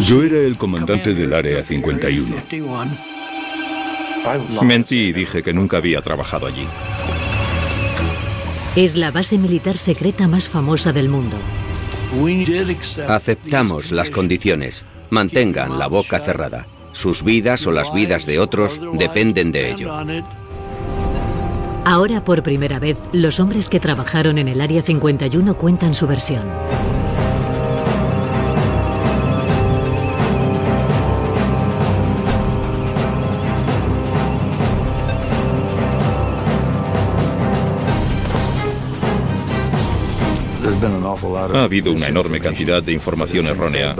Yo era el comandante del Área 51. Mentí y dije que nunca había trabajado allí. Es la base militar secreta más famosa del mundo. Aceptamos las condiciones. Mantengan la boca cerrada. Sus vidas o las vidas de otros dependen de ello. Ahora, por primera vez, los hombres que trabajaron en el Área 51 cuentan su versión. Ha habido una enorme cantidad de información errónea,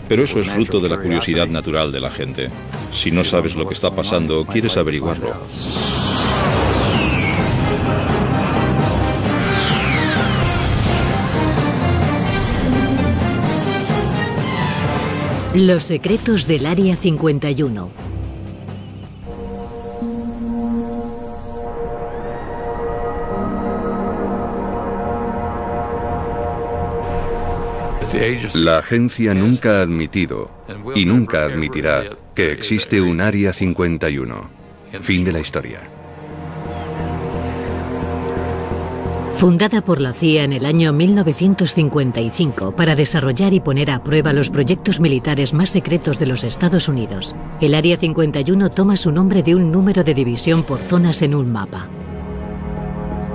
pero eso es fruto de la curiosidad natural de la gente. Si no sabes lo que está pasando, quieres averiguarlo. Los secretos del Área 51. La agencia nunca ha admitido y nunca admitirá que existe un Área 51. Fin de la historia. Fundada por la CIA en el año 1955 para desarrollar y poner a prueba los proyectos militares más secretos de los Estados Unidos, el Área 51 toma su nombre de un número de división por zonas en un mapa.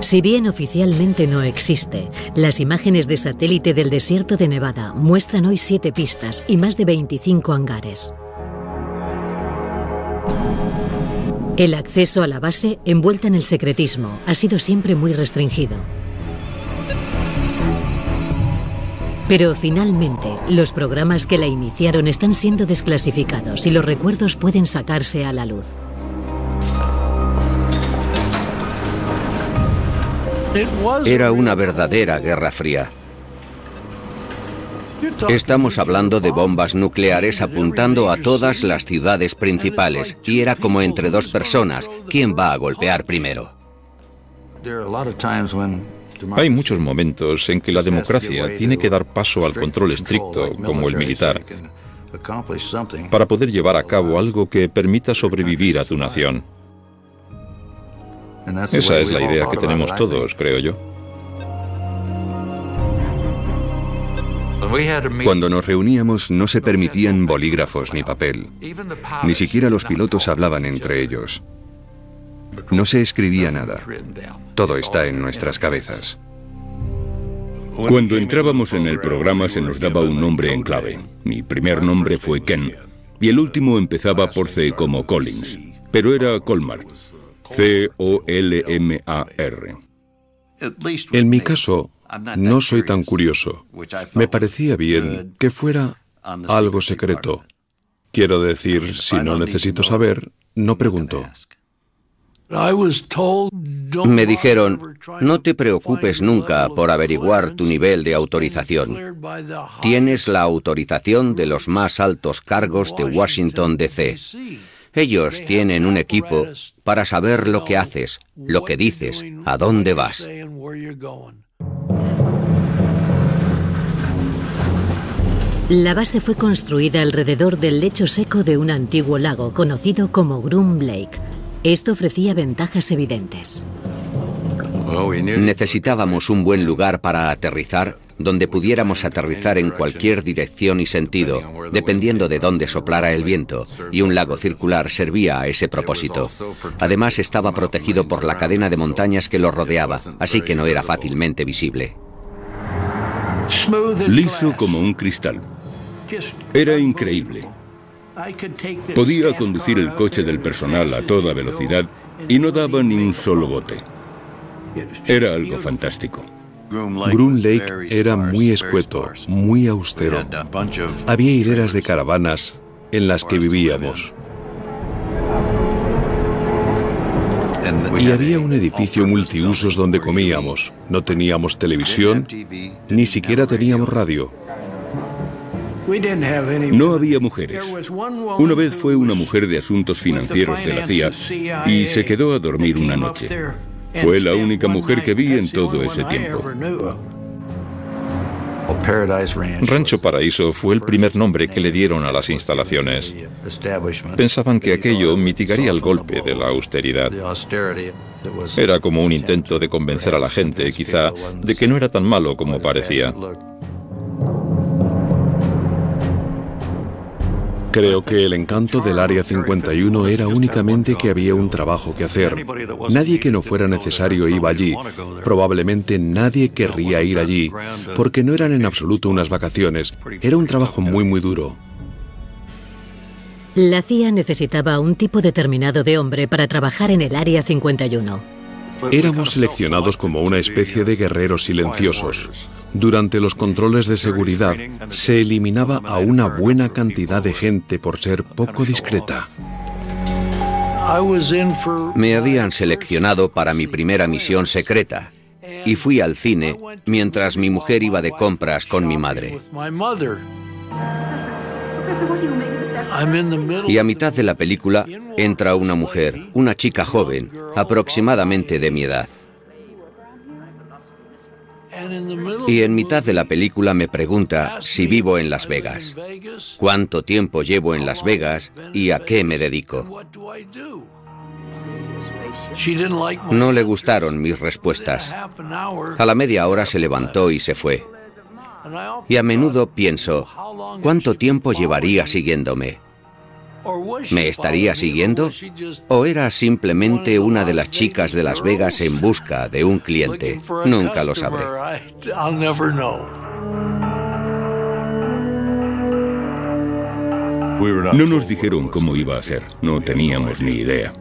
Si bien oficialmente no existe, las imágenes de satélite del desierto de Nevada muestran hoy 7 pistas y más de 25 hangares. El acceso a la base, envuelta en el secretismo, ha sido siempre muy restringido. Pero finalmente, los programas que la iniciaron están siendo desclasificados y los recuerdos pueden sacarse a la luz. Era una verdadera guerra fría. Estamos hablando de bombas nucleares apuntando a todas las ciudades principales, y era como entre dos personas, ¿quién va a golpear primero? Hay muchos momentos en que la democracia tiene que dar paso al control estricto, como el militar, para poder llevar a cabo algo que permita sobrevivir a tu nación. Esa es la idea que tenemos todos, creo yo. Cuando nos reuníamos no se permitían bolígrafos ni papel. Ni siquiera los pilotos hablaban entre ellos. No se escribía nada. Todo está en nuestras cabezas. Cuando entrábamos en el programa se nos daba un nombre en clave. Mi primer nombre fue Ken y el último empezaba por C como Collins, pero era Colmar. C-O-L-M-A-R. En mi caso, no soy tan curioso. Me parecía bien que fuera algo secreto. Quiero decir, si no necesito saber, no pregunto. Me dijeron, no te preocupes nunca por averiguar tu nivel de autorización. Tienes la autorización de los más altos cargos de Washington, D.C. Ellos tienen un equipo para saber lo que haces, lo que dices, a dónde vas. La base fue construida alrededor del lecho seco de un antiguo lago conocido como Groom Lake. Esto ofrecía ventajas evidentes. Necesitábamos un buen lugar para aterrizar, donde pudiéramos aterrizar en cualquier dirección y sentido, dependiendo de dónde soplara el viento, y un lago circular servía a ese propósito. Además, estaba protegido por la cadena de montañas que lo rodeaba, así que no era fácilmente visible. Liso como un cristal. Era increíble. Podía conducir el coche del personal a toda velocidad y no daba ni un solo bote. Era algo fantástico. Groom Lake era muy escueto, muy austero. Había hileras de caravanas en las que vivíamos. Y había un edificio multiusos donde comíamos. No teníamos televisión, ni siquiera teníamos radio. No había mujeres. Una vez fue una mujer de asuntos financieros de la CIA y se quedó a dormir una noche. Fue la única mujer que vi en todo ese tiempo. Rancho Paraíso fue el primer nombre que le dieron a las instalaciones. Pensaban que aquello mitigaría el golpe de la austeridad. Era como un intento de convencer a la gente, quizá, de que no era tan malo como parecía. Creo que el encanto del Área 51 era únicamente que había un trabajo que hacer. Nadie que no fuera necesario iba allí. Probablemente nadie querría ir allí, porque no eran en absoluto unas vacaciones. Era un trabajo muy duro. La CIA necesitaba un tipo determinado de hombre para trabajar en el Área 51. Éramos seleccionados como una especie de guerreros silenciosos. Durante los controles de seguridad se eliminaba a una buena cantidad de gente por ser poco discreta. Me habían seleccionado para mi primera misión secreta y fui al cine mientras mi mujer iba de compras con mi madre. Y a mitad de la película entra una mujer, una chica joven, aproximadamente de mi edad. Y en mitad de la película me pregunta si vivo en Las Vegas, cuánto tiempo llevo en Las Vegas y a qué me dedico. No le gustaron mis respuestas. A la media hora se levantó y se fue. Y a menudo pienso, ¿cuánto tiempo llevaría siguiéndome? ¿Me estaría siguiendo? ¿O era simplemente una de las chicas de Las Vegas en busca de un cliente? Nunca lo sabré. No nos dijeron cómo iba a ser, no teníamos ni idea.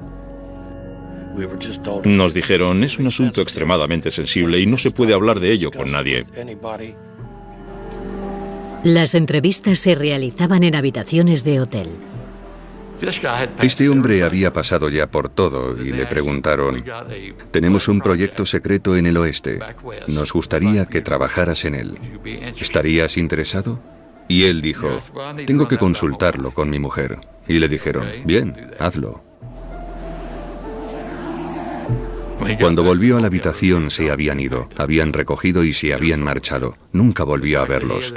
Nos dijeron, es un asunto extremadamente sensible y no se puede hablar de ello con nadie. Las entrevistas se realizaban en habitaciones de hotel. Este hombre había pasado ya por todo y le preguntaron, tenemos un proyecto secreto en el oeste, nos gustaría que trabajaras en él. ¿Estarías interesado? Y él dijo, tengo que consultarlo con mi mujer. Y le dijeron, bien, hazlo. Cuando volvió a la habitación se habían ido, habían recogido y se habían marchado. Nunca volvió a verlos.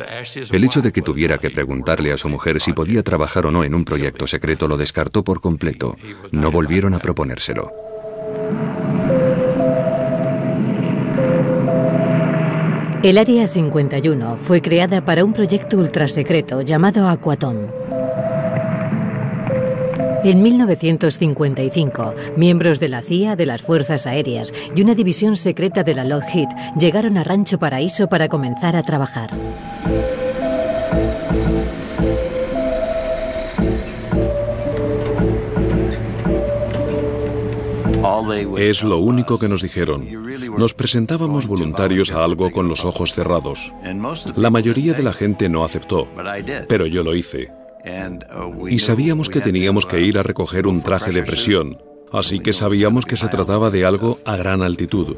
El hecho de que tuviera que preguntarle a su mujer si podía trabajar o no en un proyecto secreto lo descartó por completo. No volvieron a proponérselo. El Área 51 fue creada para un proyecto ultrasecreto llamado Aquatom. En 1955, miembros de la CIA, de las Fuerzas Aéreas y una división secreta de la Lockheed llegaron a Rancho Paraíso para comenzar a trabajar. Es lo único que nos dijeron. Nos presentábamos voluntarios a algo con los ojos cerrados. La mayoría de la gente no aceptó, pero yo lo hice. Y sabíamos que teníamos que ir a recoger un traje de presión, así que sabíamos que se trataba de algo a gran altitud.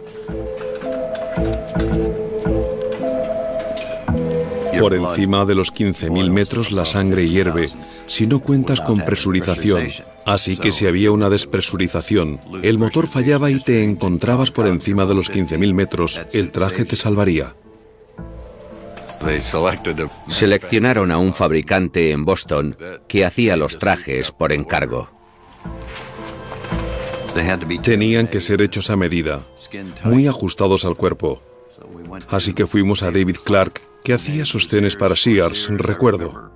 Por encima de los 15.000 metros la sangre hierve, si no cuentas con presurización. Así que si había una despresurización, el motor fallaba y te encontrabas por encima de los 15.000 metros, el traje te salvaría. Seleccionaron a un fabricante en Boston que hacía los trajes por encargo. Tenían que ser hechos a medida, muy ajustados al cuerpo. Así que fuimos a David Clark, que hacía sostenes para Sears, recuerdo.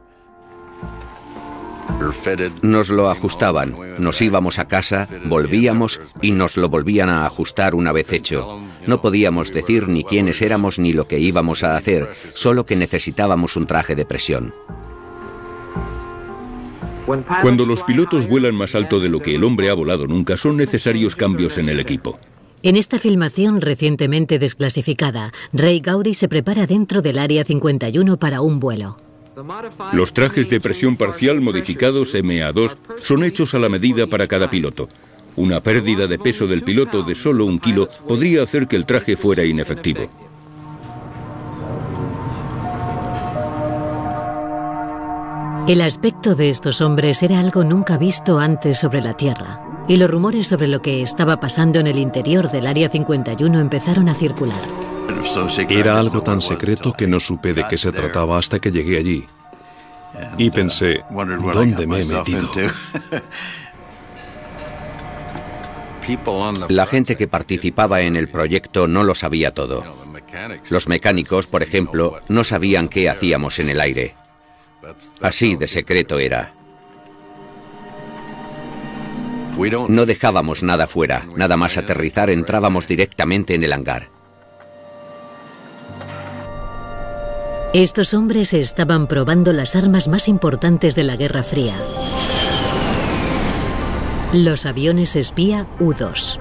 Nos lo ajustaban, nos íbamos a casa, volvíamos y nos lo volvían a ajustar una vez hecho. No podíamos decir ni quiénes éramos ni lo que íbamos a hacer, solo que necesitábamos un traje de presión. Cuando los pilotos vuelan más alto de lo que el hombre ha volado nunca, son necesarios cambios en el equipo. En esta filmación recientemente desclasificada, Ray Gowdy se prepara dentro del Área 51 para un vuelo. Los trajes de presión parcial modificados MA2 son hechos a la medida para cada piloto. Una pérdida de peso del piloto de solo 1 kilo podría hacer que el traje fuera inefectivo. El aspecto de estos hombres era algo nunca visto antes sobre la Tierra, y los rumores sobre lo que estaba pasando en el interior del Área 51 empezaron a circular. Era algo tan secreto que no supe de qué se trataba hasta que llegué allí. Y pensé, ¿dónde me he metido? La gente que participaba en el proyecto no lo sabía todo. Los mecánicos, por ejemplo, no sabían qué hacíamos en el aire. Así de secreto era. No dejábamos nada fuera, nada más aterrizar entrábamos directamente en el hangar. Estos hombres estaban probando las armas más importantes de la Guerra Fría. Los aviones espía U-2.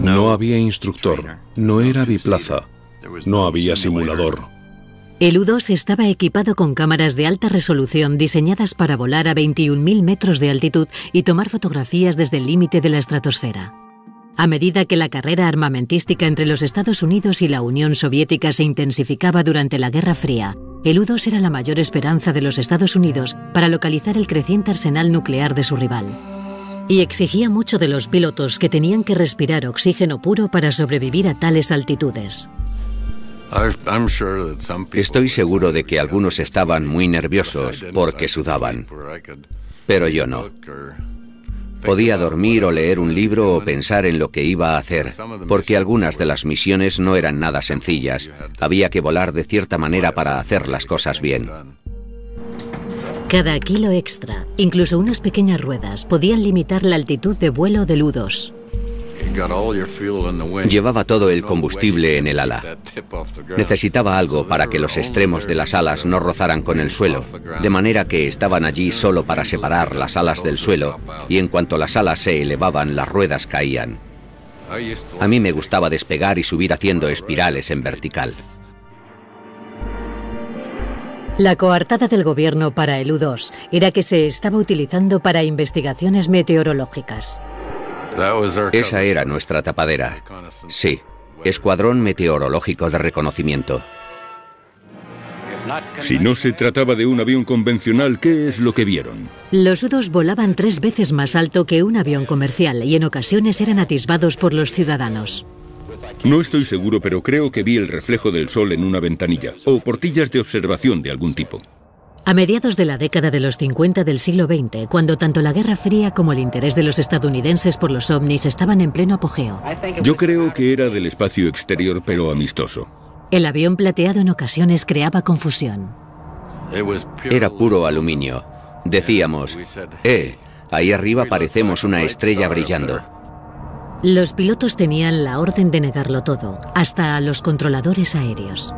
No había instructor, no era biplaza, no había simulador. El U-2 estaba equipado con cámaras de alta resolución diseñadas para volar a 21.000 metros de altitud y tomar fotografías desde el límite de la estratosfera. A medida que la carrera armamentística entre los Estados Unidos y la Unión Soviética se intensificaba durante la Guerra Fría, el U-2 era la mayor esperanza de los Estados Unidos para localizar el creciente arsenal nuclear de su rival. Y exigía mucho de los pilotos, que tenían que respirar oxígeno puro para sobrevivir a tales altitudes. Estoy seguro de que algunos estaban muy nerviosos porque sudaban, pero yo no. Podía dormir o leer un libro o pensar en lo que iba a hacer, porque algunas de las misiones no eran nada sencillas. Había que volar de cierta manera para hacer las cosas bien. Cada kilo extra, incluso unas pequeñas ruedas, podían limitar la altitud de vuelo del U-2. Llevaba todo el combustible en el ala. Necesitaba algo para que los extremos de las alas no rozaran con el suelo, de manera que estaban allí solo para separar las alas del suelo, y en cuanto las alas se elevaban, las ruedas caían. A mí me gustaba despegar y subir haciendo espirales en vertical. La coartada del gobierno para el U-2 era que se estaba utilizando para investigaciones meteorológicas. Esa era nuestra tapadera. Sí, Escuadrón Meteorológico de Reconocimiento. Si no se trataba de un avión convencional, ¿qué es lo que vieron? Los U-2 volaban 3 veces más alto que un avión comercial y en ocasiones eran atisbados por los ciudadanos. No estoy seguro, pero creo que vi el reflejo del sol en una ventanilla, o portillas de observación de algún tipo. A mediados de la década de los 50 del siglo XX, cuando tanto la Guerra Fría como el interés de los estadounidenses por los ovnis estaban en pleno apogeo. Yo creo que era del espacio exterior, pero amistoso. El avión plateado en ocasiones creaba confusión. Era puro aluminio. Decíamos, ahí arriba parecemos una estrella brillando. Los pilotos tenían la orden de negarlo todo, hasta a los controladores aéreos.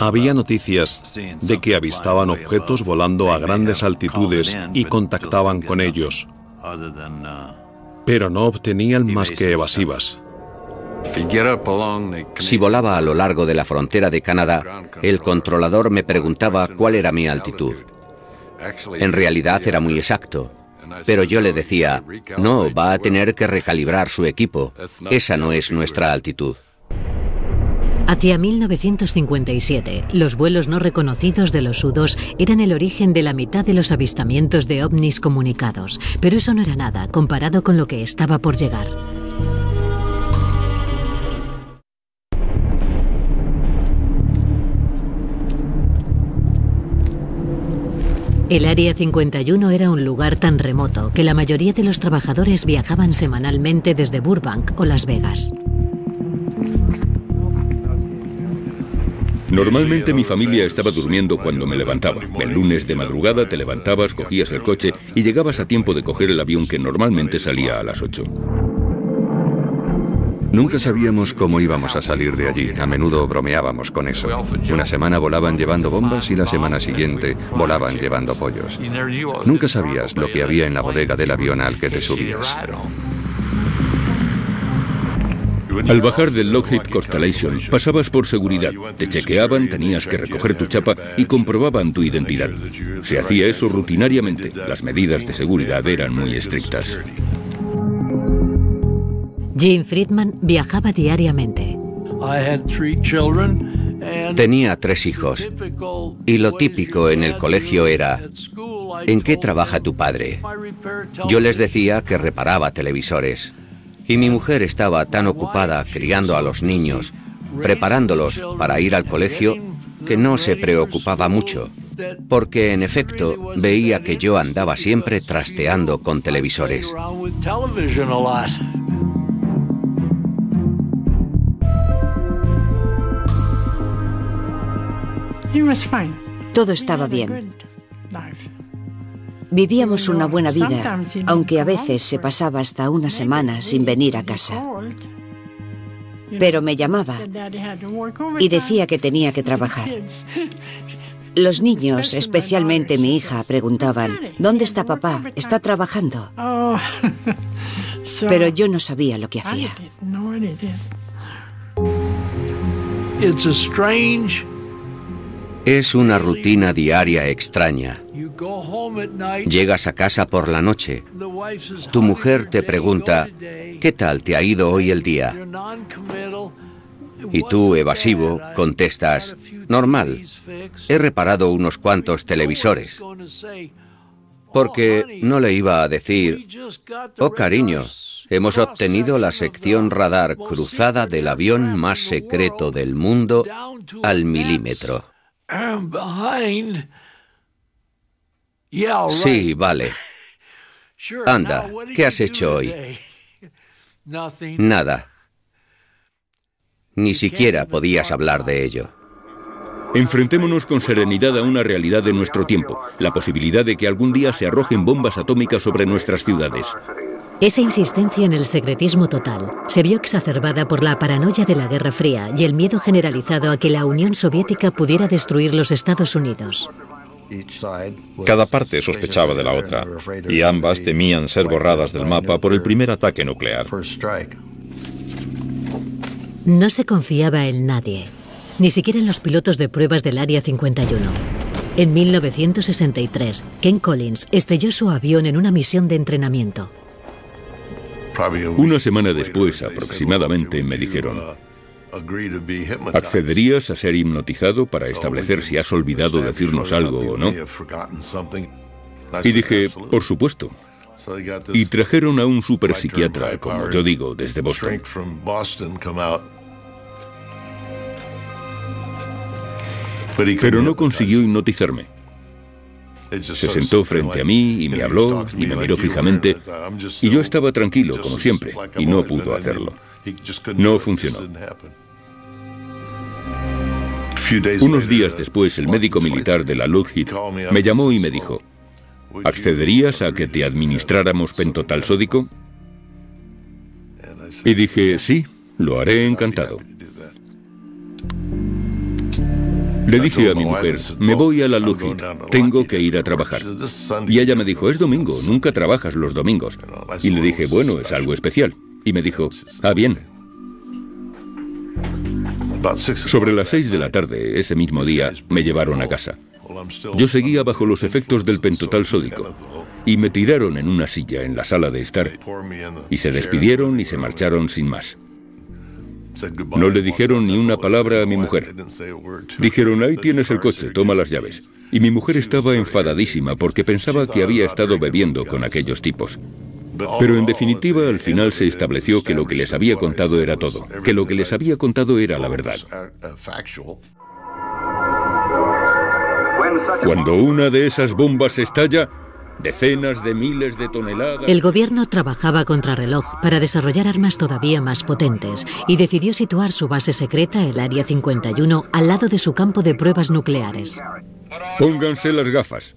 Había noticias de que avistaban objetos volando a grandes altitudes y contactaban con ellos, pero no obtenían más que evasivas. Si volaba a lo largo de la frontera de Canadá, el controlador me preguntaba cuál era mi altitud. En realidad era muy exacto, pero yo le decía, no, va a tener que recalibrar su equipo. Esa no es nuestra altitud. Hacia 1957, los vuelos no reconocidos de los U-2 eran el origen de la mitad de los avistamientos de ovnis comunicados, pero eso no era nada comparado con lo que estaba por llegar. El Área 51 era un lugar tan remoto que la mayoría de los trabajadores viajaban semanalmente desde Burbank o Las Vegas. Normalmente mi familia estaba durmiendo cuando me levantaba. El lunes de madrugada te levantabas, cogías el coche y llegabas a tiempo de coger el avión que normalmente salía a las 8. Nunca sabíamos cómo íbamos a salir de allí. A menudo bromeábamos con eso. Una semana volaban llevando bombas y la semana siguiente volaban llevando pollos. Nunca sabías lo que había en la bodega del avión al que te subías. Al bajar del Lockheed Constellation, pasabas por seguridad, te chequeaban, tenías que recoger tu chapa y comprobaban tu identidad. Se hacía eso rutinariamente. Las medidas de seguridad eran muy estrictas. Jim Friedman viajaba diariamente. Tenía 3 hijos y lo típico en el colegio era, ¿en qué trabaja tu padre? Yo les decía que reparaba televisores. Y mi mujer estaba tan ocupada criando a los niños, preparándolos para ir al colegio, que no se preocupaba mucho, porque en efecto veía que yo andaba siempre trasteando con televisores. Todo estaba bien. Vivíamos una buena vida, aunque a veces se pasaba hasta una semana sin venir a casa. Pero me llamaba y decía que tenía que trabajar. Los niños, especialmente mi hija, preguntaban, ¿dónde está papá? ¿Está trabajando? Pero yo no sabía lo que hacía. Es una rutina diaria extraña. Llegas a casa por la noche. Tu mujer te pregunta, ¿qué tal te ha ido hoy el día? Y tú, evasivo, contestas, normal. He reparado unos cuantos televisores. Porque no le iba a decir, oh cariño, hemos obtenido la sección radar cruzada del avión más secreto del mundo al milímetro. Sí, vale. Anda, ¿qué has hecho hoy? Nada. Ni siquiera podías hablar de ello. Enfrentémonos con serenidad a una realidad de nuestro tiempo, la posibilidad de que algún día se arrojen bombas atómicas sobre nuestras ciudades. Esa insistencia en el secretismo total se vio exacerbada por la paranoia de la Guerra Fría y el miedo generalizado a que la Unión Soviética pudiera destruir los Estados Unidos. Cada parte sospechaba de la otra, y ambas temían ser borradas del mapa por el primer ataque nuclear. No se confiaba en nadie, ni siquiera en los pilotos de pruebas del Área 51. En 1963, Ken Collins estrelló su avión en una misión de entrenamiento. Una semana después, aproximadamente, me dijeron, ¿accederías a ser hipnotizado para establecer si has olvidado decirnos algo o no? Y dije, por supuesto. Y trajeron a un superpsiquiatra, como yo digo, desde Boston. Pero no consiguió hipnotizarme. Se sentó frente a mí y me habló y me miró fijamente, y yo estaba tranquilo, como siempre, y no pudo hacerlo. No funcionó. Unos días después, el médico militar de la Lockheed me llamó y me dijo, ¿accederías a que te administráramos pentotal sódico? Y dije, sí, lo haré encantado. Le dije a mi mujer, me voy a la Lockheed, tengo que ir a trabajar. Y ella me dijo, es domingo, nunca trabajas los domingos. Y le dije, bueno, es algo especial. Y me dijo, ah, bien. Sobre las 6 de la tarde, ese mismo día, me llevaron a casa. Yo seguía bajo los efectos del pentotal sódico y me tiraron en una silla en la sala de estar y se despidieron y se marcharon sin más. No le dijeron ni una palabra a mi mujer. Dijeron, ahí tienes el coche, toma las llaves. Y mi mujer estaba enfadadísima porque pensaba que había estado bebiendo con aquellos tipos. Pero en definitiva, al final se estableció que lo que les había contado era todo, que lo que les había contado era la verdad. Cuando una de esas bombas estalla, decenas de miles de toneladas... El gobierno trabajaba contrarreloj para desarrollar armas todavía más potentes y decidió situar su base secreta, el Área 51, al lado de su campo de pruebas nucleares. Pónganse las gafas.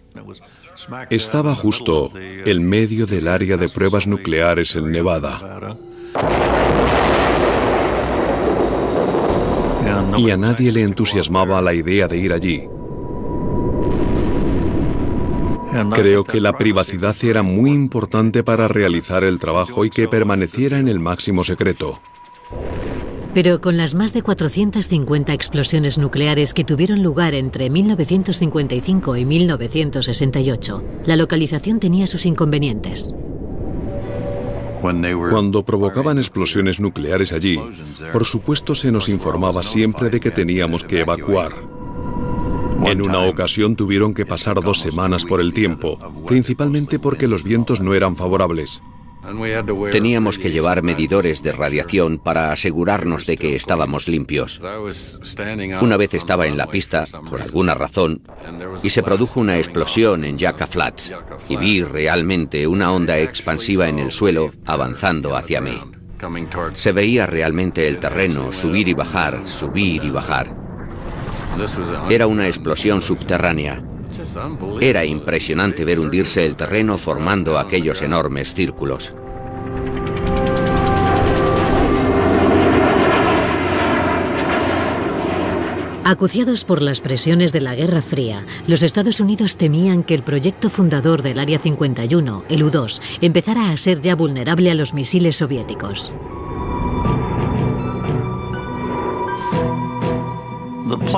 Estaba justo en medio del área de pruebas nucleares en Nevada. Y a nadie le entusiasmaba la idea de ir allí. Creo que la privacidad era muy importante para realizar el trabajo y que permaneciera en el máximo secreto. Pero con las más de 450 explosiones nucleares que tuvieron lugar entre 1955 y 1968, la localización tenía sus inconvenientes. Cuando provocaban explosiones nucleares allí, por supuesto se nos informaba siempre de que teníamos que evacuar. En una ocasión tuvieron que pasar 2 semanas por el tiempo, principalmente porque los vientos no eran favorables. Teníamos que llevar medidores de radiación para asegurarnos de que estábamos limpios. Una vez estaba en la pista, por alguna razón, y se produjo una explosión en Yucca Flats, y vi realmente una onda expansiva en el suelo avanzando hacia mí. Se veía realmente el terreno subir y bajar, subir y bajar. Era una explosión subterránea. Era impresionante ver hundirse el terreno formando aquellos enormes círculos. Acuciados por las presiones de la Guerra Fría, los Estados Unidos temían que el proyecto fundador del Área 51, el U-2, empezara a ser ya vulnerable a los misiles soviéticos.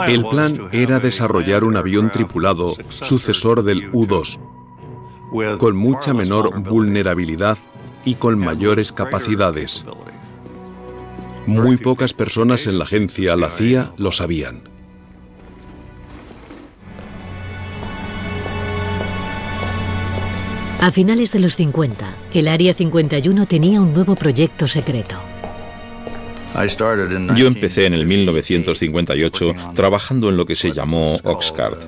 El plan era desarrollar un avión tripulado sucesor del U-2, con mucha menor vulnerabilidad y con mayores capacidades. Muy pocas personas en la agencia, la CIA, lo sabían. A finales de los 50, el Área 51 tenía un nuevo proyecto secreto. Yo empecé en el 1958 trabajando en lo que se llamó Oxcart.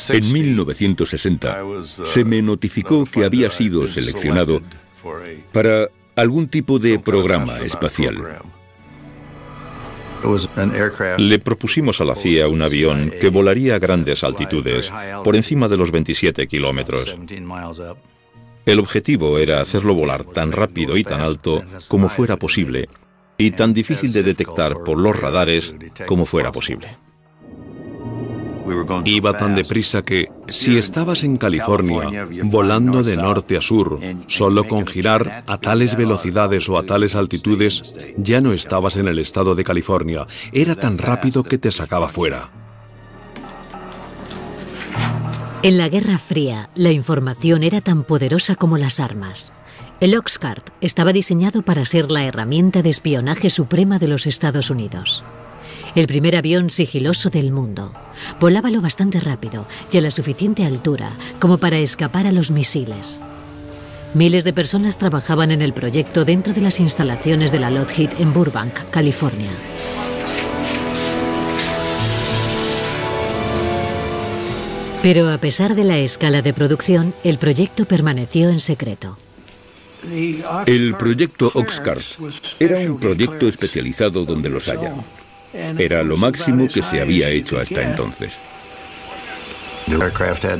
En 1960 se me notificó que había sido seleccionado para algún tipo de programa espacial. Le propusimos a la CIA un avión que volaría a grandes altitudes, por encima de los 27 kilómetros. El objetivo era hacerlo volar tan rápido y tan alto como fuera posible, y tan difícil de detectar por los radares como fuera posible. Iba tan deprisa que, si estabas en California, volando de norte a sur, solo con girar a tales velocidades o a tales altitudes, ya no estabas en el estado de California. Era tan rápido que te sacaba fuera. En la Guerra Fría, la información era tan poderosa como las armas. El Oxcart estaba diseñado para ser la herramienta de espionaje suprema de los Estados Unidos. El primer avión sigiloso del mundo. Volaba lo bastante rápido y a la suficiente altura como para escapar a los misiles. Miles de personas trabajaban en el proyecto dentro de las instalaciones de la Lockheed en Burbank, California. Pero a pesar de la escala de producción, el proyecto permaneció en secreto. El proyecto Oxcart era un proyecto especializado donde los haya. Era lo máximo que se había hecho hasta entonces.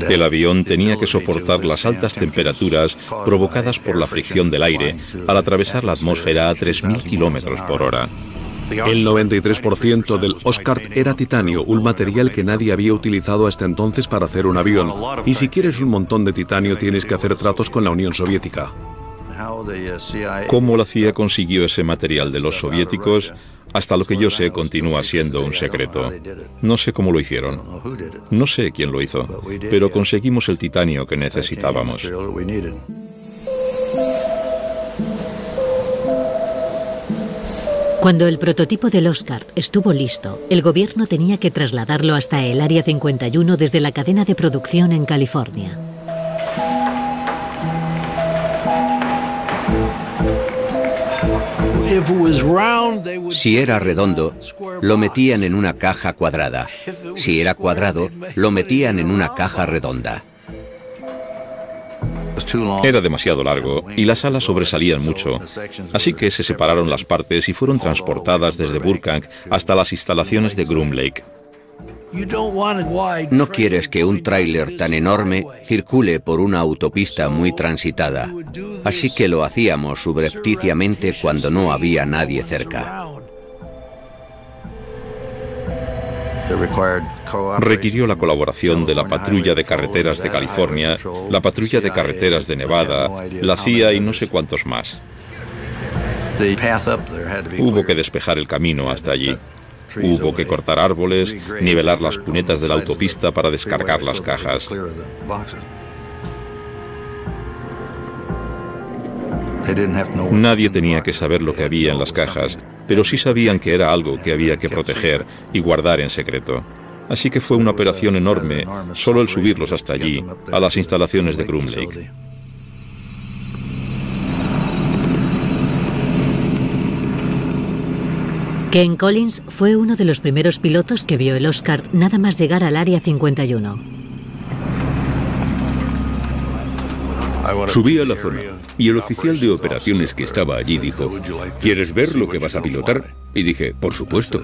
El avión tenía que soportar las altas temperaturas provocadas por la fricción del aire al atravesar la atmósfera a 3.000 kilómetros por hora. El 93% del Oxcart era titanio, un material que nadie había utilizado hasta entonces para hacer un avión. Y si quieres un montón de titanio, tienes que hacer tratos con la Unión Soviética. ¿Cómo la CIA consiguió ese material de los soviéticos? Hasta lo que yo sé, continúa siendo un secreto. No sé cómo lo hicieron. No sé quién lo hizo, pero conseguimos el titanio que necesitábamos. Cuando el prototipo del Oxcart estuvo listo, el gobierno tenía que trasladarlo hasta el Área 51 desde la cadena de producción en California. Si era redondo, lo metían en una caja cuadrada. Si era cuadrado, lo metían en una caja redonda. Era demasiado largo y las alas sobresalían mucho, así que se separaron las partes y fueron transportadas desde Burbank hasta las instalaciones de Groom Lake. No quieres que un tráiler tan enorme circule por una autopista muy transitada, así que lo hacíamos subrepticiamente cuando no había nadie cerca. Requirió la colaboración de la Patrulla de Carreteras de California, la Patrulla de Carreteras de Nevada, la CIA y no sé cuántos más. Hubo que despejar el camino hasta allí. Hubo que cortar árboles, nivelar las cunetas de la autopista para descargar las cajas. Nadie tenía que saber lo que había en las cajas, pero sí sabían que era algo que había que proteger y guardar en secreto. Así que fue una operación enorme solo el subirlos hasta allí, a las instalaciones de Groom Lake. Ken Collins fue uno de los primeros pilotos que vio el Oscar nada más llegar al Área 51. Subí a la zona y el oficial de operaciones que estaba allí dijo: ¿quieres ver lo que vas a pilotar? Y dije: por supuesto.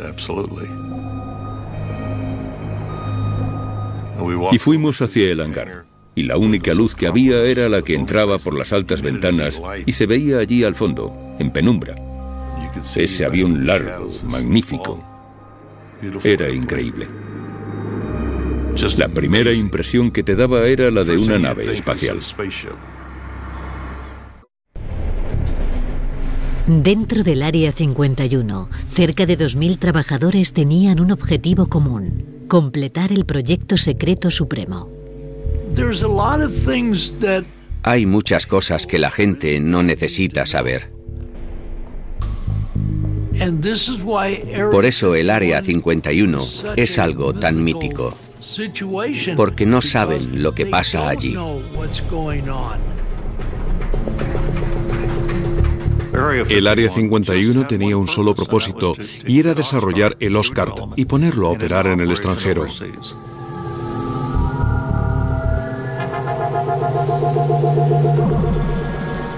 Y fuimos hacia el hangar. Y la única luz que había era la que entraba por las altas ventanas y se veía allí al fondo, en penumbra. Ese avión largo, magnífico. Era increíble. La primera impresión que te daba era la de una nave espacial. Dentro del Área 51, cerca de 2000 trabajadores tenían un objetivo común: completar el proyecto secreto supremo. Hay muchas cosas que la gente no necesita saber. Por eso el Área 51 es algo tan mítico, porque no saben lo que pasa allí. El Área 51 tenía un solo propósito, y era desarrollar el Oscar y ponerlo a operar en el extranjero.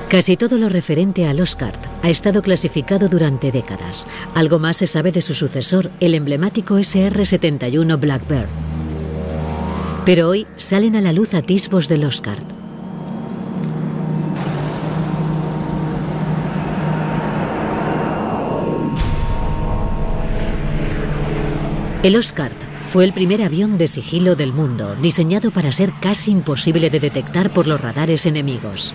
Casi todo lo referente al Oscar ha estado clasificado durante décadas. Algo más se sabe de su sucesor, el emblemático SR-71 Blackbird. Pero hoy salen a la luz atisbos del Oscar. El Oscar fue el primer avión de sigilo del mundo, diseñado para ser casi imposible de detectar por los radares enemigos.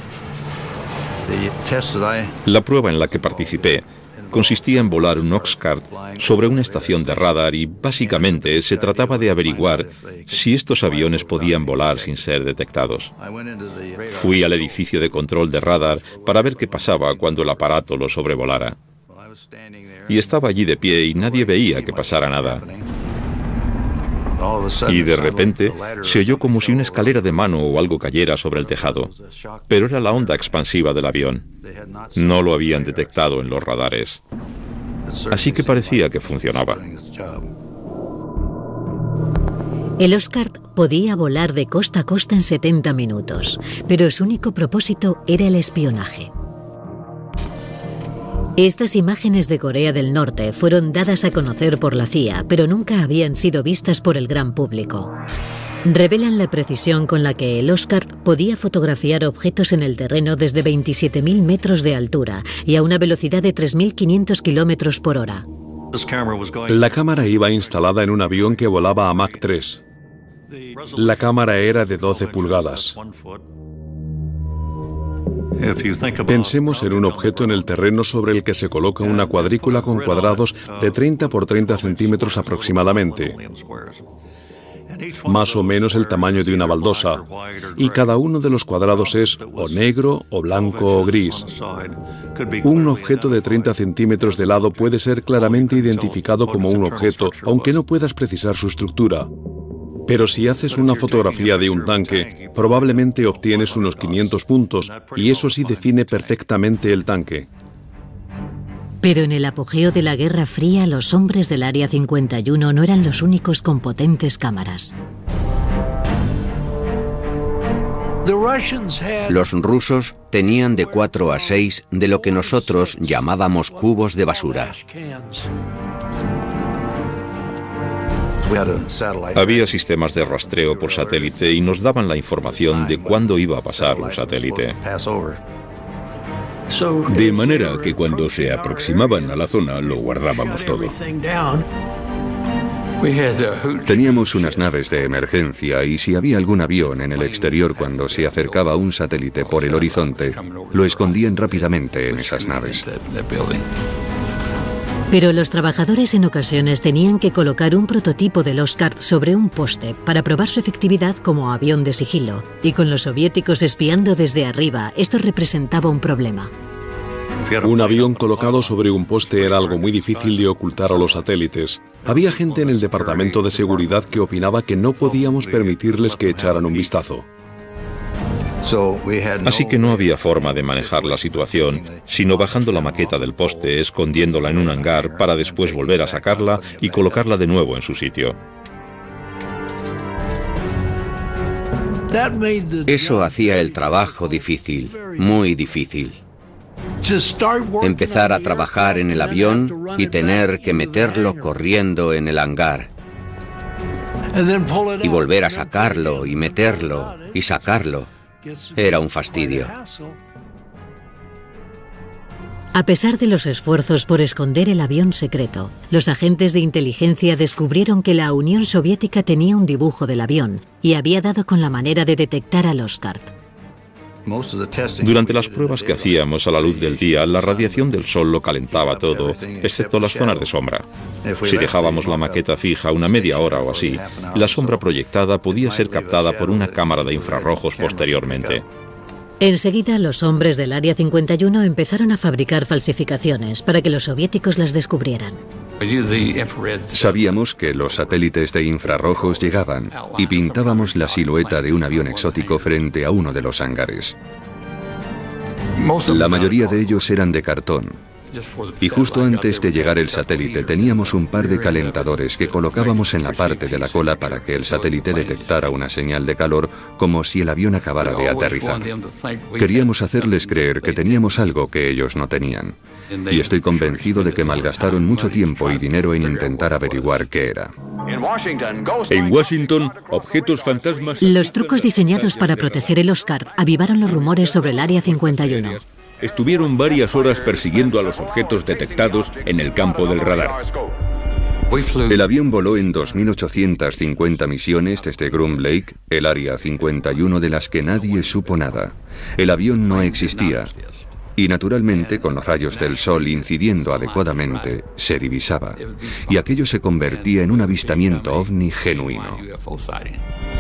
La prueba en la que participé consistía en volar un Oxcart sobre una estación de radar y básicamente se trataba de averiguar si estos aviones podían volar sin ser detectados. Fui al edificio de control de radar para ver qué pasaba cuando el aparato lo sobrevolara. Y estaba allí de pie y nadie veía que pasara nada. Y de repente se oyó como si una escalera de mano o algo cayera sobre el tejado. Pero era la onda expansiva del avión. No lo habían detectado en los radares. Así que parecía que funcionaba. El Oscar podía volar de costa a costa en 70 minutos, pero su único propósito era el espionaje. Estas imágenes de Corea del Norte fueron dadas a conocer por la CIA, pero nunca habían sido vistas por el gran público. Revelan la precisión con la que el Oscar podía fotografiar objetos en el terreno desde 27.000 metros de altura y a una velocidad de 3.500 kilómetros por hora. La cámara iba instalada en un avión que volaba a Mach 3. La cámara era de 12 pulgadas. Pensemos en un objeto en el terreno sobre el que se coloca una cuadrícula con cuadrados de 30 por 30 centímetros aproximadamente, más o menos el tamaño de una baldosa, y cada uno de los cuadrados es o negro, o blanco, o gris. Un objeto de 30 centímetros de lado puede ser claramente identificado como un objeto, aunque no puedas precisar su estructura. Pero si haces una fotografía de un tanque, probablemente obtienes unos 500 puntos, y eso sí define perfectamente el tanque. Pero en el apogeo de la Guerra Fría, los hombres del Área 51 no eran los únicos con potentes cámaras. Los rusos tenían de 4 a 6 de lo que nosotros llamábamos cubos de basura. Había sistemas de rastreo por satélite y nos daban la información de cuándo iba a pasar un satélite. De manera que cuando se aproximaban a la zona lo guardábamos todo. Teníamos unas naves de emergencia y si había algún avión en el exterior cuando se acercaba un satélite por el horizonte, lo escondían rápidamente en esas naves. Pero los trabajadores en ocasiones tenían que colocar un prototipo del Oscar sobre un poste para probar su efectividad como avión de sigilo. Y con los soviéticos espiando desde arriba, esto representaba un problema. Un avión colocado sobre un poste era algo muy difícil de ocultar a los satélites. Había gente en el departamento de seguridad que opinaba que no podíamos permitirles que echaran un vistazo. Así que no había forma de manejar la situación, sino bajando la maqueta del poste, escondiéndola en un hangar para después volver a sacarla y colocarla de nuevo en su sitio. Eso hacía el trabajo difícil, muy difícil. Empezar a trabajar en el avión y tener que meterlo corriendo en el hangar. Y volver a sacarlo y meterlo y sacarlo. Era un fastidio. A pesar de los esfuerzos por esconder el avión secreto, los agentes de inteligencia descubrieron que la Unión Soviética tenía un dibujo del avión y había dado con la manera de detectar al Oscar. Durante las pruebas que hacíamos a la luz del día, la radiación del sol lo calentaba todo, excepto las zonas de sombra. Si dejábamos la maqueta fija una media hora o así, la sombra proyectada podía ser captada por una cámara de infrarrojos posteriormente. Enseguida, los hombres del Área 51 empezaron a fabricar falsificaciones para que los soviéticos las descubrieran. Sabíamos que los satélites de infrarrojos llegaban y pintábamos la silueta de un avión exótico frente a uno de los hangares. La mayoría de ellos eran de cartón. Y justo antes de llegar el satélite teníamos un par de calentadores que colocábamos en la parte de la cola para que el satélite detectara una señal de calor como si el avión acabara de aterrizar. Queríamos hacerles creer que teníamos algo que ellos no tenían. Y estoy convencido de que malgastaron mucho tiempo y dinero en intentar averiguar qué era. En Washington, objetos fantasmas... Los trucos diseñados para proteger el Oscar avivaron los rumores sobre el Área 51. Estuvieron varias horas persiguiendo a los objetos detectados en el campo del radar. El avión voló en 2.850 misiones desde Groom Lake, el Área 51 de las que nadie supo nada. El avión no existía. Y naturalmente, con los rayos del sol incidiendo adecuadamente, se divisaba. Y aquello se convertía en un avistamiento ovni genuino.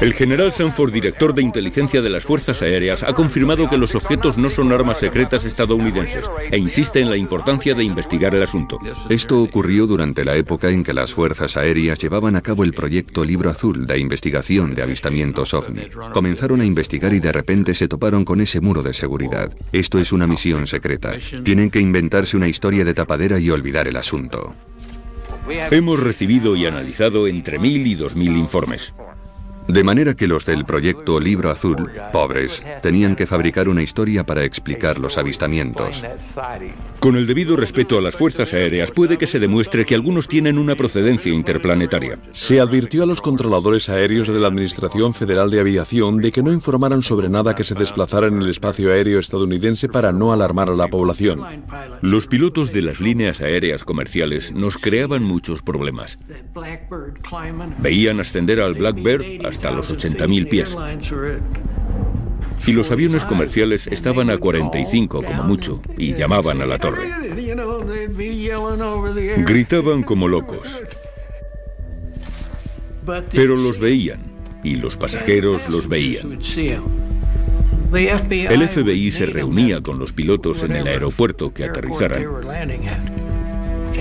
El general Sanford, director de inteligencia de las Fuerzas Aéreas, ha confirmado que los objetos no son armas secretas estadounidenses e insiste en la importancia de investigar el asunto. Esto ocurrió durante la época en que las Fuerzas Aéreas llevaban a cabo el proyecto Libro Azul de investigación de avistamientos ovni. Comenzaron a investigar y de repente se toparon con ese muro de seguridad. Esto es una misión secreta. Tienen que inventarse una historia de tapadera y olvidar el asunto. Hemos recibido y analizado entre 1.000 y 2.000 informes. De manera que los del proyecto Libro Azul, pobres, tenían que fabricar una historia para explicar los avistamientos. Con el debido respeto a las fuerzas aéreas, puede que se demuestre que algunos tienen una procedencia interplanetaria. Se advirtió a los controladores aéreos de la Administración Federal de Aviación de que no informaran sobre nada que se desplazara en el espacio aéreo estadounidense para no alarmar a la población. Los pilotos de las líneas aéreas comerciales nos creaban muchos problemas. Veían ascender al Blackbird hasta los 80.000 pies. Y los aviones comerciales estaban a 45 como mucho y llamaban a la torre. Gritaban como locos. Pero los veían y los pasajeros los veían. El FBI se reunía con los pilotos en el aeropuerto que aterrizaran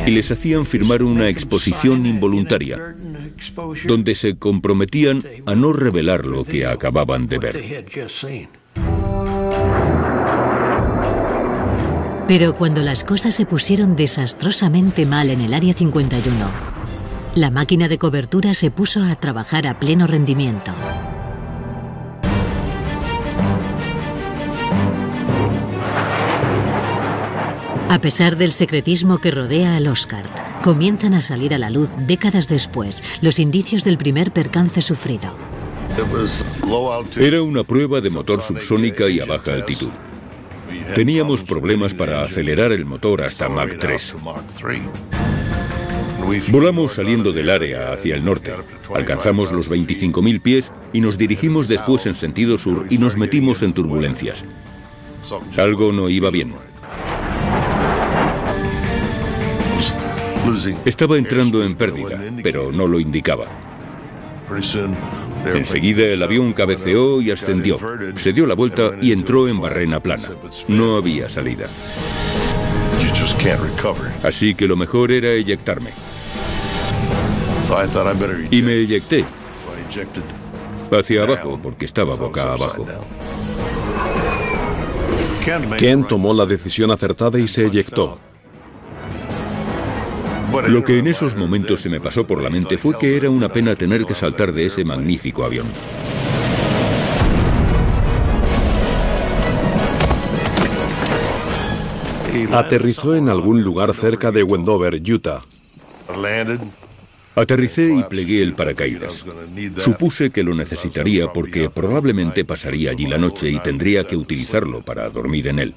y les hacían firmar una exposición involuntaria donde se comprometían a no revelar lo que acababan de ver. Pero cuando las cosas se pusieron desastrosamente mal en el Área 51, la máquina de cobertura se puso a trabajar a pleno rendimiento. A pesar del secretismo que rodea al Oscar, comienzan a salir a la luz décadas después los indicios del primer percance sufrido. Era una prueba de motor subsónica y a baja altitud. Teníamos problemas para acelerar el motor hasta Mach 3. Volamos saliendo del área hacia el norte. Alcanzamos los 25.000 pies y nos dirigimos después en sentido sur y nos metimos en turbulencias. Algo no iba bien. Estaba entrando en pérdida, pero no lo indicaba. Enseguida el avión cabeceó y ascendió. Se dio la vuelta y entró en barrena plana. No había salida. Así que lo mejor era eyectarme. Y me eyecté hacia abajo, porque estaba boca abajo. Ken tomó la decisión acertada y se eyectó. Lo que en esos momentos se me pasó por la mente fue que era una pena tener que saltar de ese magnífico avión. Aterrizó en algún lugar cerca de Wendover, Utah. Aterricé y plegué el paracaídas. Supuse que lo necesitaría porque probablemente pasaría allí la noche y tendría que utilizarlo para dormir en él.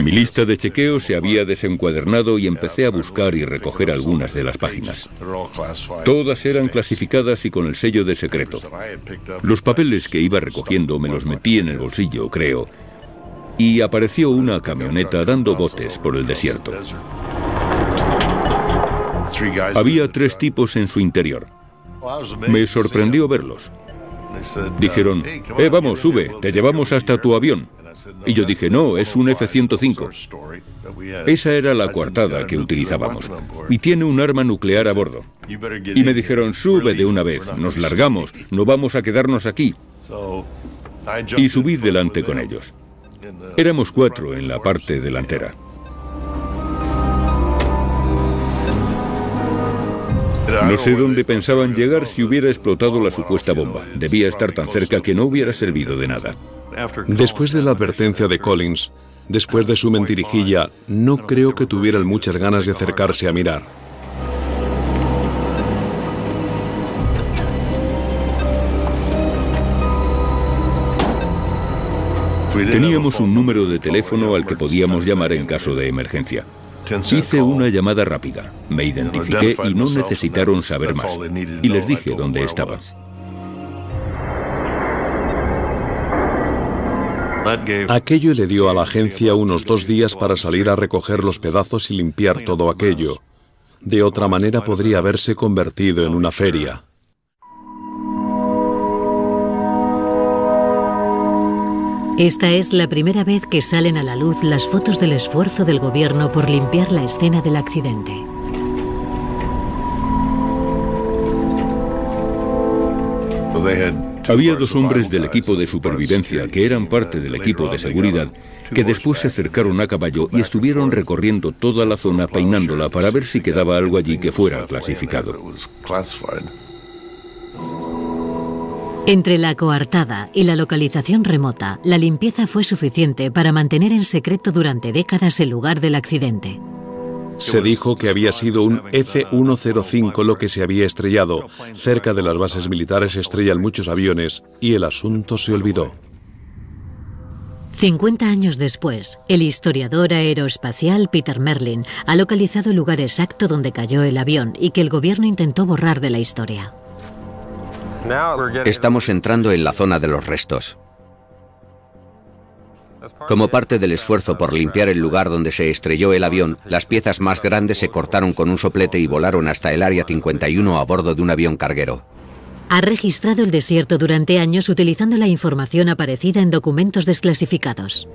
Mi lista de chequeo se había desencuadernado y empecé a buscar y recoger algunas de las páginas. Todas eran clasificadas y con el sello de secreto. Los papeles que iba recogiendo me los metí en el bolsillo, creo, y apareció una camioneta dando botes por el desierto. Había 3 tipos en su interior. Me sorprendió verlos. Dijeron, vamos, sube, te llevamos hasta tu avión. Y yo dije, no, es un F-105. Esa era la coartada que utilizábamos. Y tiene un arma nuclear a bordo. Y me dijeron, sube de una vez, nos largamos, no vamos a quedarnos aquí. Y subí delante con ellos. Éramos 4 en la parte delantera. No sé dónde pensaban llegar si hubiera explotado la supuesta bomba. Debía estar tan cerca que no hubiera servido de nada. Después de la advertencia de Collins, después de su mentirijilla, no creo que tuvieran muchas ganas de acercarse a mirar. Teníamos un número de teléfono al que podíamos llamar en caso de emergencia. Hice una llamada rápida, me identifiqué y no necesitaron saber más. Y les dije dónde estaba. Aquello le dio a la agencia unos 2 días para salir a recoger los pedazos y limpiar todo aquello. De otra manera podría haberse convertido en una feria. Esta es la primera vez que salen a la luz las fotos del esfuerzo del gobierno por limpiar la escena del accidente. Había 2 hombres del equipo de supervivencia que eran parte del equipo de seguridad que después se acercaron a caballo y estuvieron recorriendo toda la zona peinándola para ver si quedaba algo allí que fuera clasificado. Entre la coartada y la localización remota, la limpieza fue suficiente para mantener en secreto durante décadas el lugar del accidente. Se dijo que había sido un F-105 lo que se había estrellado. Cerca de las bases militares se estrellan muchos aviones y el asunto se olvidó. 50 años después, el historiador aeroespacial Peter Merlin ha localizado el lugar exacto donde cayó el avión y que el gobierno intentó borrar de la historia. Estamos entrando en la zona de los restos. Como parte del esfuerzo por limpiar el lugar donde se estrelló el avión, las piezas más grandes se cortaron con un soplete y volaron hasta el Área 51 a bordo de un avión carguero. Ha registrado el desierto durante años utilizando la información aparecida en documentos desclasificados.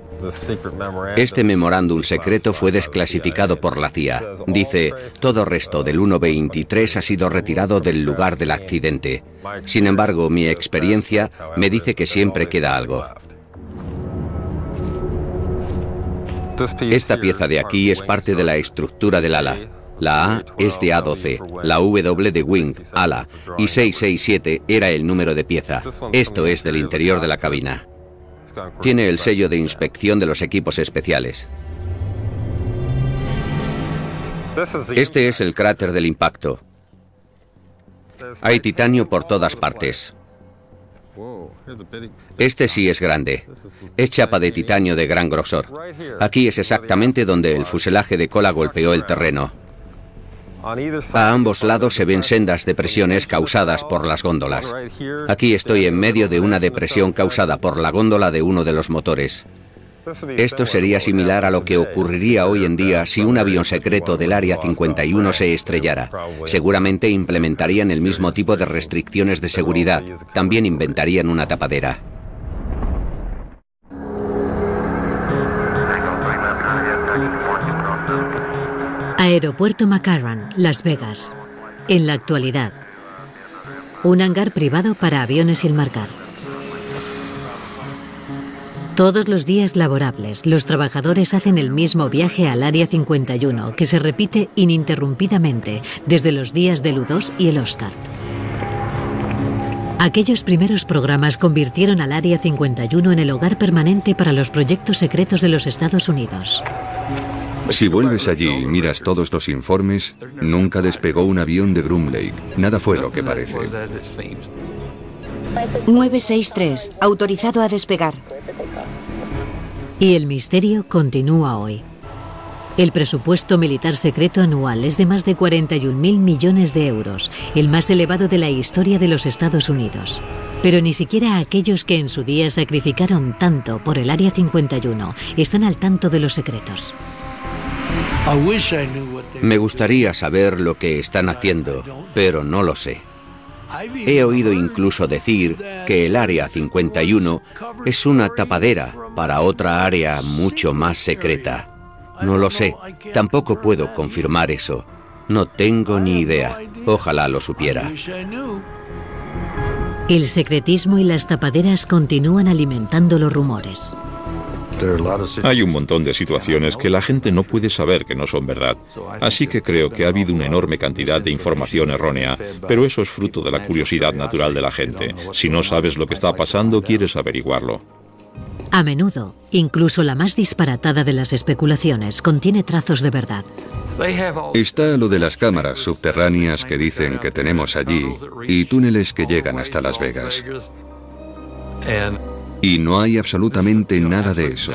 Este memorándum secreto fue desclasificado por la CIA. Dice, todo resto del 1-23 ha sido retirado del lugar del accidente. Sin embargo, mi experiencia me dice que siempre queda algo. Esta pieza de aquí es parte de la estructura del ala. La A es de A12, la W de wing, ala, y 667 era el número de pieza. Esto es del interior de la cabina. Tiene el sello de inspección de los equipos especiales. Este es el cráter del impacto. Hay titanio por todas partes. Este sí es grande. Es chapa de titanio de gran grosor. Aquí es exactamente donde el fuselaje de cola golpeó el terreno. A ambos lados se ven sendas depresiones causadas por las góndolas. Aquí estoy en medio de una depresión causada por la góndola de uno de los motores. Esto sería similar a lo que ocurriría hoy en día si un avión secreto del Área 51 se estrellara. Seguramente implementarían el mismo tipo de restricciones de seguridad. También inventarían una tapadera. Aeropuerto McCarran, Las Vegas. En la actualidad, un hangar privado para aviones sin marcar. Todos los días laborables, los trabajadores hacen el mismo viaje al Área 51, que se repite ininterrumpidamente desde los días del U-2 y el Oscar. Aquellos primeros programas convirtieron al Área 51 en el hogar permanente para los proyectos secretos de los Estados Unidos. Si vuelves allí y miras todos los informes, nunca despegó un avión de Groom Lake. Nada fue lo que parece. 963, autorizado a despegar. Y el misterio continúa hoy. El presupuesto militar secreto anual es de más de 41.000 millones de euros, el más elevado de la historia de los Estados Unidos. Pero ni siquiera aquellos que en su día sacrificaron tanto por el Área 51 están al tanto de los secretos. Me gustaría saber lo que están haciendo, pero no lo sé. He oído incluso decir que el Área 51 es una tapadera para otra área mucho más secreta. No lo sé, tampoco puedo confirmar eso. No tengo ni idea. Ojalá lo supiera. El secretismo y las tapaderas continúan alimentando los rumores. Hay un montón de situaciones que la gente no puede saber que no son verdad. Así que creo que ha habido una enorme cantidad de información errónea, pero eso es fruto de la curiosidad natural de la gente. Si no sabes lo que está pasando, quieres averiguarlo. A menudo, incluso la más disparatada de las especulaciones contiene trazos de verdad. Está lo de las cámaras subterráneas que dicen que tenemos allí y túneles que llegan hasta Las Vegas. Y no hay absolutamente nada de eso.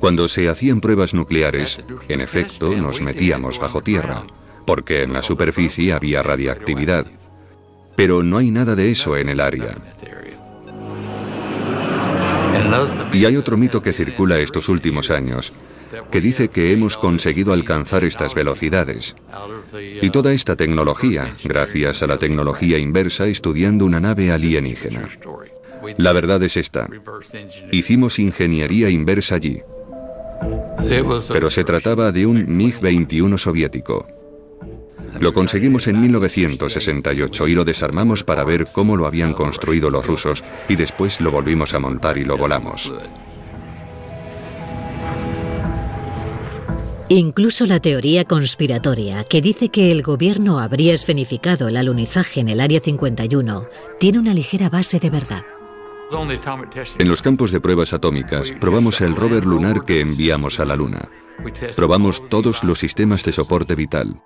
Cuando se hacían pruebas nucleares, en efecto, nos metíamos bajo tierra, porque en la superficie había radiactividad. Pero no hay nada de eso en el área. Y hay otro mito que circula estos últimos años, que dice que hemos conseguido alcanzar estas velocidades. Y toda esta tecnología, gracias a la tecnología inversa estudiando una nave alienígena. La verdad es esta. Hicimos ingeniería inversa allí. Pero se trataba de un MiG-21 soviético. Lo conseguimos en 1968 y lo desarmamos para ver cómo lo habían construido los rusos y después lo volvimos a montar y lo volamos. Incluso la teoría conspiratoria, que dice que el gobierno habría escenificado el alunizaje en el Área 51, tiene una ligera base de verdad. En los campos de pruebas atómicas, probamos el rover lunar que enviamos a la Luna. Probamos todos los sistemas de soporte vital.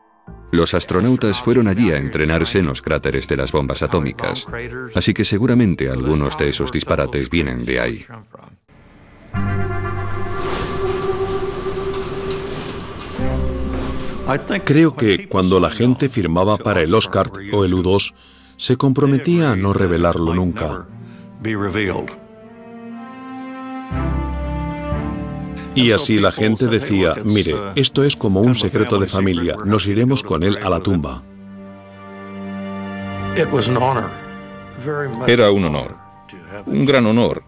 Los astronautas fueron allí a entrenarse en los cráteres de las bombas atómicas, así que seguramente algunos de esos disparates vienen de ahí. Creo que cuando la gente firmaba para el Oscar o el U-2, se comprometía a no revelarlo nunca. Y así la gente decía, mire, esto es como un secreto de familia, nos iremos con él a la tumba. Era un honor, un gran honor,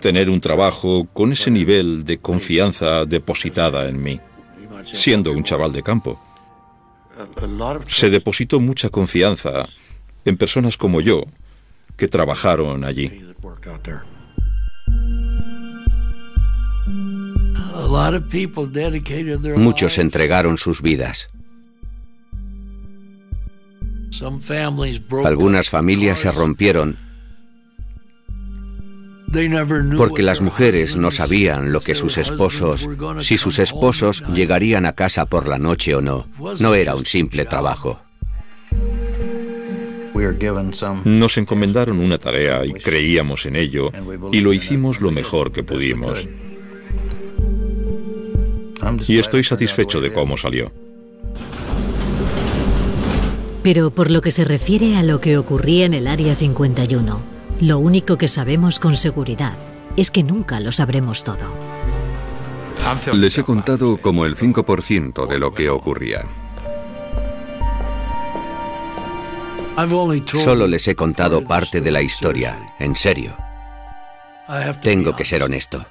tener un trabajo con ese nivel de confianza depositada en mí, siendo un chaval de campo. Se depositó mucha confianza en personas como yo, que trabajaron allí. Muchos entregaron sus vidas. Algunas familias se rompieron porque las mujeres no sabían lo que sus esposos, si sus esposos llegarían a casa por la noche o no. No era un simple trabajo. Nos encomendaron una tarea y creíamos en ello y lo hicimos lo mejor que pudimos. Y estoy satisfecho de cómo salió. Pero por lo que se refiere a lo que ocurría en el Área 51, lo único que sabemos con seguridad es que nunca lo sabremos todo. Les he contado como el 5% de lo que ocurría. Solo les he contado parte de la historia, en serio. Tengo que ser honesto.